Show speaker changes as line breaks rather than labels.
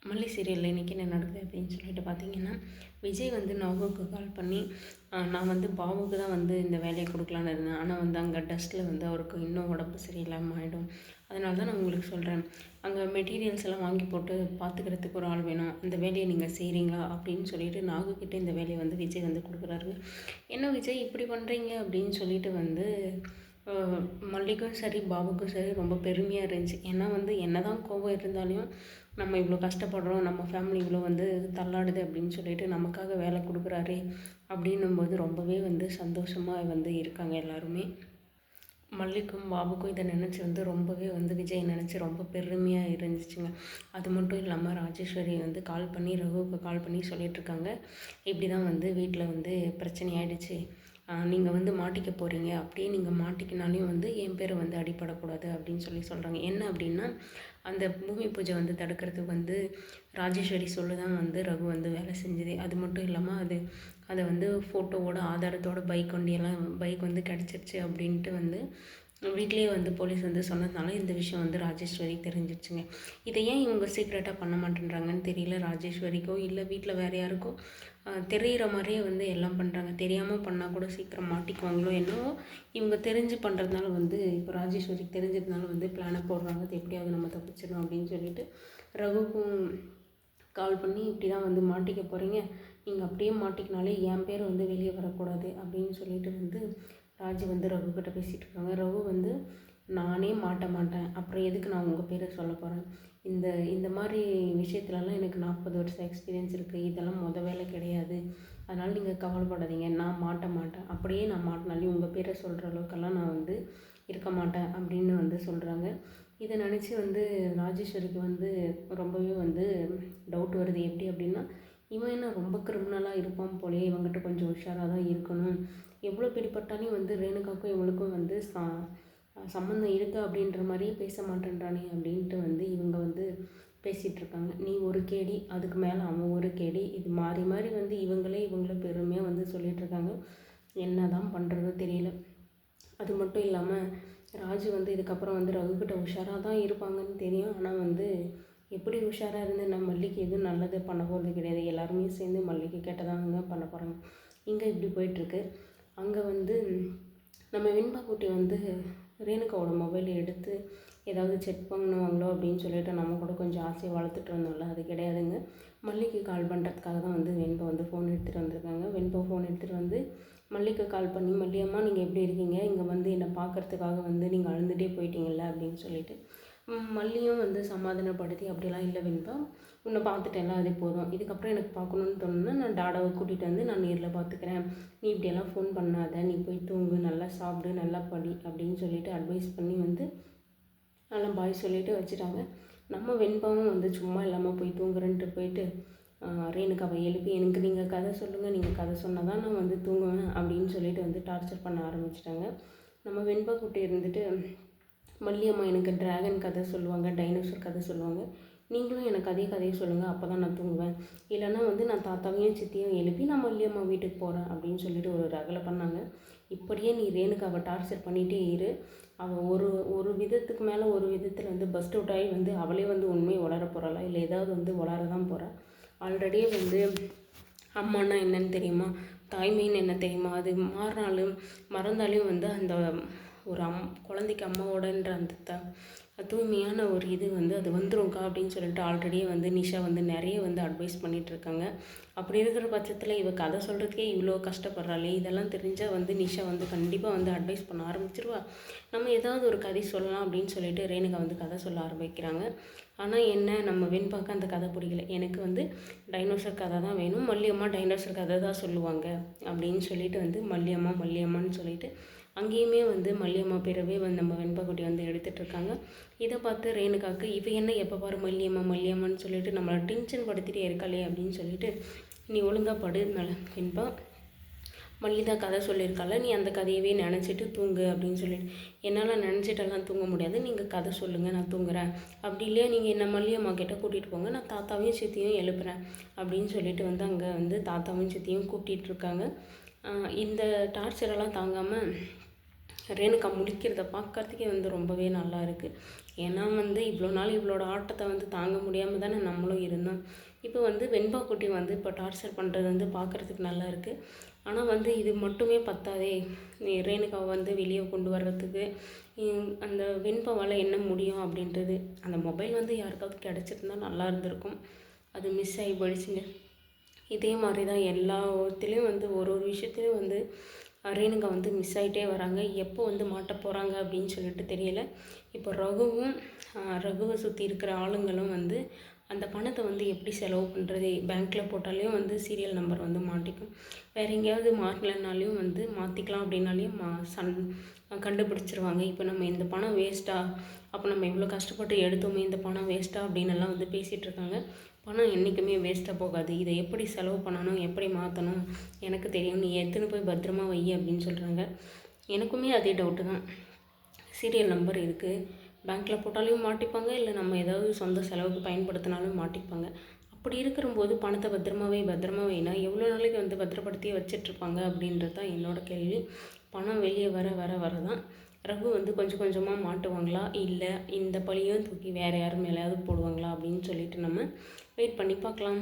மல்லி சீரியலில் இன்றைக்கி என்ன நடக்குது அப்படின்னு சொல்லிட்டு பார்த்தீங்கன்னா, விஜய் வந்து நாகுக்கு கால் பண்ணி, நான் வந்து பாபுக்கு தான் வந்து இந்த வேலையை கொடுக்கலான்னு இருந்தேன். ஆனால் வந்து அங்கே டஸ்ட்டில் வந்து அவருக்கு இன்னும் உடம்பு சரியில்லாமல் ஆகிடும். அதனால தான் நான் உங்களுக்கு சொல்கிறேன், அங்கே மெட்டீரியல்ஸ் எல்லாம் வாங்கி போட்டு பார்த்துக்கிறதுக்கு ஒரு ஆள் வேணும். அந்த வேலையை நீங்கள் செய்கிறீங்களா அப்படின்னு சொல்லிட்டு நாகுக்கிட்ட இந்த வேலையை வந்து விஜய் வந்து கொடுக்குறாருங்க. என்ன விஜய் இப்படி பண்ணுறீங்க அப்படின்னு சொல்லிட்டு வந்து மல்லிக்கும் சரி பாபுக்கும் சரி ரொம்ப பெருமையாக இருந்துச்சு. ஏன்னா வந்து என்ன தான் கோபம் இருந்தாலும் நம்ம இவ்வளோ கஷ்டப்படுறோம், நம்ம ஃபேமிலி இவ்வளோ வந்து தள்ளாடுது அப்படின்னு சொல்லிட்டு நமக்காக வேலை கொடுக்குறாரே அப்படின்னும்போது ரொம்பவே வந்து சந்தோஷமாக வந்து இருக்காங்க எல்லாருமே. மல்லிக்கும் பாபுக்கும் இதை நினச்சி வந்து ரொம்பவே வந்து விஜய் நினச்சி ரொம்ப பெருமையாக இருந்துச்சுங்க. அது மட்டும் இல்லாமல் ராஜேஸ்வரி வந்து கால் பண்ணி ரகுவுக்கு கால் பண்ணி சொல்லிகிட்ருக்காங்க, இப்படி தான் வந்து வீட்டில் வந்து பிரச்சனை ஆகிடுச்சு, நீங்கள் வந்து மாட்டிக்க போகிறீங்க, அப்படியே நீங்கள் மாட்டிக்கினாலையும் வந்து என் பேரை வந்து அடிப்படக்கூடாது அப்படின்னு சொல்கிறாங்க. என்ன அப்படின்னா, அந்த பூமி பூஜை வந்து தடுக்கிறதுக்கு வந்து ராஜேஸ்வரி தான் வந்து ரகு வந்து வேலை செஞ்சது. அது மட்டும் இல்லாமல் அதை வந்து ஃபோட்டோவோட ஆதாரத்தோட பைக் வந்து கிடச்சிருச்சு அப்படின்ட்டு வந்து வீட்லேயே வந்து போலீஸ் வந்து சொன்னதுனால இந்த விஷயம் வந்து ராஜேஸ்வரி தெரிஞ்சிடுச்சுங்க. இதை ஏன் இவங்க சீக்ரெட்டாக பண்ண மாட்டேன்றாங்கன்னு தெரியல. ராஜேஸ்வரிக்கோ இல்லை வீட்டில் வேறு யாருக்கோ தெரிகிற மாதிரியே வந்து எல்லாம் பண்ணுறாங்க. தெரியாமல் பண்ணால் கூட சீக்கிரம் மாட்டிக்குவாங்களோ என்னவோ, இவங்க தெரிஞ்சு பண்ணுறதுனால வந்து இப்போ ராஜேஸ்வரிக்கு தெரிஞ்சதுனால வந்து பிளானை போடுறாங்க, அது எப்படியாவது நம்ம தப்பிச்சிடணும் அப்படின்னு சொல்லிட்டு ரகுக்கும் கால் பண்ணி, இப்படி தான் வந்து மாட்டிக்க போகிறீங்க, நீங்கள் அப்படியே மாட்டிக்கினாலே என் பேர் வந்து வெளியே வரக்கூடாது அப்படின்னு சொல்லிட்டு வந்து ராஜு வந்து ரகுக்கிட்ட பேசிகிட்டு இருக்காங்க. ரகு வந்து நானே மாட்ட மாட்டேன், அப்புறம் எதுக்கு நான் உங்கள் பேரை சொல்ல போகிறேன், இந்த இந்த மாதிரி விஷயத்துலலாம் எனக்கு 40 வருஷம் எக்ஸ்பீரியன்ஸ் இருக்குது, இதெல்லாம் வேலை கிடையாது, அதனால் நீங்கள் கவலைப்படாதீங்க, நான் மாட்ட மாட்டேன், அப்படியே நான் மாட்டினாலையும் உங்கள் பேரை சொல்கிற அளவுக்கெல்லாம் நான் வந்து இருக்க மாட்டேன் அப்படின்னு வந்து சொல்கிறாங்க. இதை நினச்சி வந்து ராஜேஸ்வரிக்கு வந்து ரொம்பவே வந்து டவுட் வருது. எப்படி அப்படின்னா, இவன் என்ன ரொம்ப கிரிமினலாக இருப்பான் போலே, இவங்ககிட்ட கொஞ்சம் உஷாராக தான் இருக்கணும், எவ்வளோ பிடிப்பட்டாலும் வந்து ரேணுகாவுக்கும் இவளுக்கும் வந்து சம்மந்தம் இருக்குது அப்படின்ற மாதிரியே பேச மாட்டேன்றானே அப்படின்ட்டு வந்து இவங்க வந்து பேசிகிட்ருக்காங்க. நீ ஒரு கேடி, அதுக்கு மேலே அவன் ஒரு கேடி, இது மாறி மாறி வந்து இவங்கள பெருமையாக வந்து சொல்லிகிட்ருக்காங்க. என்ன தான் பண்ணுறதோ தெரியல. அது மட்டும் இல்லாமல் ராஜு வந்து இதுக்கப்புறம் வந்து ரகுக்கிட்ட உஷாராக தான் இருப்பாங்கன்னு தெரியும். ஆனால் வந்து எப்படி உஷாராக இருந்து நம்ம மல்லிக்கு எதுவும் நல்லது பண்ண போகிறது கிடையாது. எல்லாருமே சேர்ந்து மல்லிக்கு கேட்டதாங்க பண்ண போகிறாங்க. இங்கே இப்படி போயிட்டுருக்கு. அங்கே வந்து நம்ம வெண்பா குட்டி வந்து ரேணுகாவோட மொபைல் எடுத்து ஏதாவது செக் பண்ணுவாங்களோ அப்படின்னு சொல்லிட்டு நம்ம கூட கொஞ்சம் ஆசையை வளர்த்துட்டு இருந்தோம்ல, அது கிடையாதுங்க. மல்லிக்கு கால் பண்ணுறதுக்காக தான் வந்து வெண்பா வந்து ஃபோன் எடுத்துகிட்டு வந்திருக்காங்க. வெண்பா ஃபோன் எடுத்துகிட்டு வந்து மல்லிக்கு கால் பண்ணி, மல்லியம்மா நீங்கள் எப்படி இருக்கீங்க, இங்கே வந்து என்னை பார்க்குறதுக்காக வந்து நீங்கள் அழுந்துகிட்டே போயிட்டீங்கள்ல அப்படின்னு சொல்லிட்டு மல்லியும் வந்து சமாதானப்படுத்தி, அப்படிலாம் இல்லை வெண்பா, உன்னை பார்த்துட்டேன்ல அதே போதும், இதுக்கப்புறம் எனக்கு பார்க்கணுன்னு தோணுன்னா நான் டாடாவை கூட்டிகிட்டு வந்து நான் நேரில் பார்த்துக்கிறேன், நீ இப்படியெல்லாம் ஃபோன் பண்ணாத, நீ போய் தூங்கு, நல்லா சாப்பிடு, நல்லா படி அப்படின்னு சொல்லிட்டு அட்வைஸ் பண்ணி வந்து நல்லா பாய் சொல்லிவிட்டு வச்சுட்டாங்க. நம்ம வெண்பாவும் வந்து சும்மா இல்லாமல் போய் தூங்குறேன்ட்டு போயிட்டு ரேணுகாவை எழுப்பி, எனக்கு நீங்கள் கதை சொல்லுங்கள், நீங்கள் கதை சொன்னால் தான் நான் வந்து தூங்குவேன் அப்படின்னு சொல்லிட்டு வந்து டார்ச்சர் பண்ண ஆரம்பிச்சிட்டாங்க. நம்ம வெண்பா குட்டி இருந்துட்டு, மல்லியம்மா எனக்கு ட்ராகன் கதை சொல்லுவாங்க, டைனோசர் கதை சொல்லுவாங்க, நீங்களும் எனக்கு அதே கதையை சொல்லுங்கள், அப்போ தான் நான் தூங்குவேன், இல்லைனா வந்து நான் தாத்தாவையும் சித்தியும் எழுப்பி நான் மல்லியம்மா வீட்டுக்கு போகிறேன் அப்படின்னு சொல்லிட்டு ஒரு ரகலை பண்ணாங்க. இப்படியே நீ ரேணுகாவை டார்ச்சர் பண்ணிகிட்டே இரு, அவள் ஒரு விதத்துக்கு மேலே ஒரு விதத்தில் வந்து பஸ்ட் அவுட் ஆகி வந்து அவளே வந்து உண்மையை உளர போகிறாளா, இல்லை ஏதாவது வந்து உளர தான் போகிறா. ஆல்ரெடியே வந்து அம்மானா என்னன்னு தெரியுமா, தாய்மைன்னு என்ன தெரியுமா, அது மாறினாலும் மறந்தாலும் வந்து அந்த ஒரு குழந்தைக்கு அம்மாவோடன்ற அந்த தூய்மையான ஒரு இது வந்து அது வந்துரும்க்கா அப்படின்னு சொல்லிட்டு ஆல்ரெடியே வந்து நிஷா வந்து நிறைய வந்து அட்வைஸ் பண்ணிகிட்ருக்காங்க. அப்படி இருக்கிற பட்சத்தில் இவள் கதை சொல்கிறதுக்கே இவ்வளோ கஷ்டப்படுறாளே, இதெல்லாம் தெரிஞ்சால் வந்து நிஷா வந்து கண்டிப்பாக வந்து அட்வைஸ் பண்ண ஆரம்பிச்சிருவா. நம்ம ஏதாவது ஒரு கதை சொல்லலாம் அப்படின்னு சொல்லிட்டு ரேணுகா வந்து கதை சொல்ல ஆரம்பிக்கிறாங்க. ஆனால் என்ன, நம்ம வெண்பாக்கு அந்த கதை பிடிக்கல, எனக்கு வந்து டைனோசர் கதை தான் வேணும், மல்லியம்மா டைனோசர் கதை தான் சொல்லுவாங்க அப்படின்னு சொல்லிட்டு வந்து மல்லியம்மான்னு சொல்லிட்டு அங்கேயுமே வந்து மல்லியம்மா பேரவே வந்து நம்ம வெண்பாக்குட்டி வந்து எடுத்துகிட்ருக்காங்க. இதை பார்த்து ரேணுகாவுக்கு இவ என்ன எப்போ பாரு மல்லியம்மான்னு சொல்லிட்டு நம்மளை டென்ஷன் படுத்திட்டே இருக்காளே அப்படின்னு சொல்லிட்டு, நீ ஒழுங்காக படு வெண்பா, மல்லிதா கதை சொல்லியிருக்கால, நீ அந்த கதையவே நினச்சிட்டு தூங்கு அப்படின்னு சொல்லிட்டு, என்னால் நினச்சிட்டெல்லாம் தூங்க முடியாது, நீங்கள் கதை சொல்லுங்கள் நான் தூங்குறேன், அப்படி இல்லையா நீங்கள் என்ன மல்லியம்மா கிட்ட கூட்டிகிட்டு போங்க, நான் தாத்தாவையும் சித்தியும் எழுப்புறேன் அப்படின்னு சொல்லிட்டு வந்து அங்கே வந்து தாத்தாவையும் சித்தியும் கூட்டிகிட்ருக்காங்க. இந்த டார்ச்சரெல்லாம் தாங்காமல் ரேணுகா முடிக்கிறத பார்க்கறதுக்கே வந்து ரொம்பவே நல்லா இருக்குது. ஏன்னா வந்து இவ்வளோ நாள் இவளோட ஆட்டத்தை வந்து தாங்க முடியாமல் தானே நம்மளும் இருந்தோம். இப்போ வந்து வெண்பா குட்டி வந்து இப்போ டார்ச்சர் பண்ணுறது வந்து பார்க்குறதுக்கு நல்லா இருக்குது. ஆனால் வந்து இது மட்டுமே பத்தாதே, ரேணுகாவை வந்து வெளியே கொண்டு வர்றதுக்கு அந்த வெண்பாவால் என்ன முடியும் அப்படின்றது. அந்த மொபைல் வந்து யாருக்காவது கிடச்சிருந்தா நல்லா இருந்திருக்கும். அது மிஸ் ஆகி போயிடுச்சுங்க. இதே மாதிரி தான் எல்லாத்துலேயும் வந்து ஒரு ஒரு விஷயத்துலையும் வந்து ரேணுகா வந்து மிஸ் ஆகிட்டே வராங்க. எப்போ வந்து மாட்ட போகிறாங்க அப்படின்னு சொல்லிட்டு தெரியல. இப்போ ரகுவை சுற்றி இருக்கிற ஆளுங்களும் வந்து அந்த பணத்தை வந்து எப்படி செலவு பண்ணுறது, பேங்க்கில் போட்டாலையும் வந்து சீரியல் நம்பர் வந்து மாட்டிக்கும், வேறு எங்கேயாவது மாட்டலைனாலையும் வந்து மாற்றிக்கலாம் அப்படின்னாலையும் கண்டுபிடிச்சிருவாங்க. இப்போ நம்ம இந்த பணம் வேஸ்ட்டா, அப்போ நம்ம இவ்வளோ கஷ்டப்பட்டு எடுத்தோமே இந்த பணம் வேஸ்ட்டா அப்படின்னு எல்லாம் வந்து பேசிகிட்டு இருக்காங்க. பணம் என்றைக்குமே வேஸ்ட்டாக போகாது. இதை எப்படி செலவு பண்ணணும், எப்படி மாற்றணும் எனக்கு தெரியும், நீ எடுத்துன்னு போய் பத்திரமா வை அப்படின்னு சொல்கிறாங்க. எனக்குமே அதே டவுட்டு தான். சீரியல் நம்பர் இருக்குது, பேங்க்கில் போட்டாலையும் மாட்டிப்பாங்க, இல்லை நம்ம ஏதாவது சொந்த செலவுக்கு பயன்படுத்தினாலும் மாட்டிப்பாங்க. அப்படி இருக்கிறம்போது பணத்தை பத்திரமா வைனா எவ்வளோ நாளைக்கு வந்து பத்திரப்படுத்தி வச்சிட்ருப்பாங்க அப்படின்றது தான் என்னோடய கேள்வி. பணம் வெளியே வர தான் ரகு வந்து கொஞ்சம் கொஞ்சமாக மாட்டுவாங்களா, இல்லை இந்த பழியும் தூக்கி வேறு யாரும் மேலேயாவது போடுவாங்களா அப்படின்னு சொல்லிட்டு நம்ம வெயிட் பண்ணி பார்க்கலாம்.